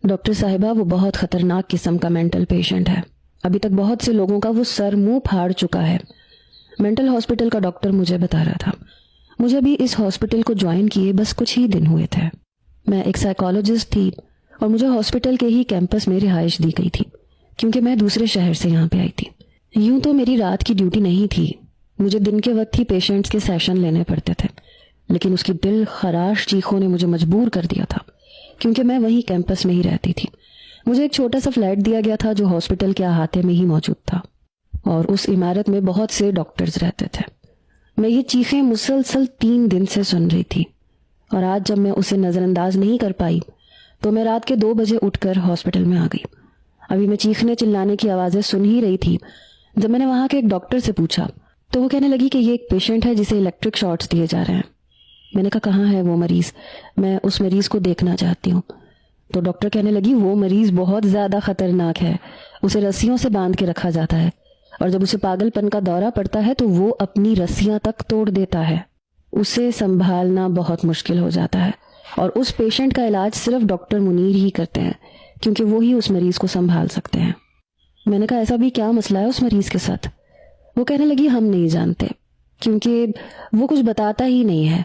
Doctor साहिबा, वो बहुत खतरनाक किस्म का मेंटल पेशेंट है। अभी तक बहुत से लोगों का वो सर मुंह फाड़ चुका है। मेंटल हॉस्पिटल का डॉक्टर मुझे बता रहा था। मुझे भी इस हॉस्पिटल को ज्वाइन किए बस कुछ ही दिन हुए थे। मैं एक साइकोलॉजिस्ट थी और मुझे हॉस्पिटल के ही कैंपस में रिहाइश दी गई थी, क्योंकि मैं दूसरे शहर से यहाँ पे आई थी। यूं तो मेरी रात की ड्यूटी नहीं थी, मुझे दिन के वक्त ही पेशेंट्स के सेशन लेने पड़ते थे, लेकिन उसकी दिल खराश चीखों ने मुझे मजबूर कर दिया था, क्योंकि मैं वहीं कैंपस में ही रहती थी। मुझे एक छोटा सा फ्लैट दिया गया था जो हॉस्पिटल के अहाते में ही मौजूद था, और उस इमारत में बहुत से डॉक्टर्स रहते थे। मैं ये चीखें मुसलसल 3 दिन से सुन रही थी, और आज जब मैं उसे नज़रअंदाज नहीं कर पाई तो मैं रात के 2 बजे उठकर हॉस्पिटल में आ गई। अभी मैं चीखने चिल्लाने की आवाज़ें सुन ही रही थी जब मैंने वहाँ के एक डॉक्टर से पूछा, तो वो कहने लगी कि ये एक पेशेंट है जिसे इलेक्ट्रिक शॉट्स दिए जा रहे हैं। मैंने कहा, कहाँ है वो मरीज़, मैं उस मरीज़ को देखना चाहती हूँ। तो डॉक्टर कहने लगी, वो मरीज़ बहुत ज़्यादा ख़तरनाक है, उसे रस्सियों से बांध के रखा जाता है, और जब उसे पागलपन का दौरा पड़ता है तो वो अपनी रस्सियाँ तक तोड़ देता है। उसे संभालना बहुत मुश्किल हो जाता है, और उस पेशेंट का इलाज सिर्फ डॉक्टर मुनीर ही करते हैं, क्योंकि वो ही उस मरीज़ को संभाल सकते हैं। मैंने कहा, ऐसा भी क्या मसला है उस मरीज़ के साथ? वो कहने लगी, हम नहीं जानते, क्योंकि वो कुछ बताता ही नहीं है।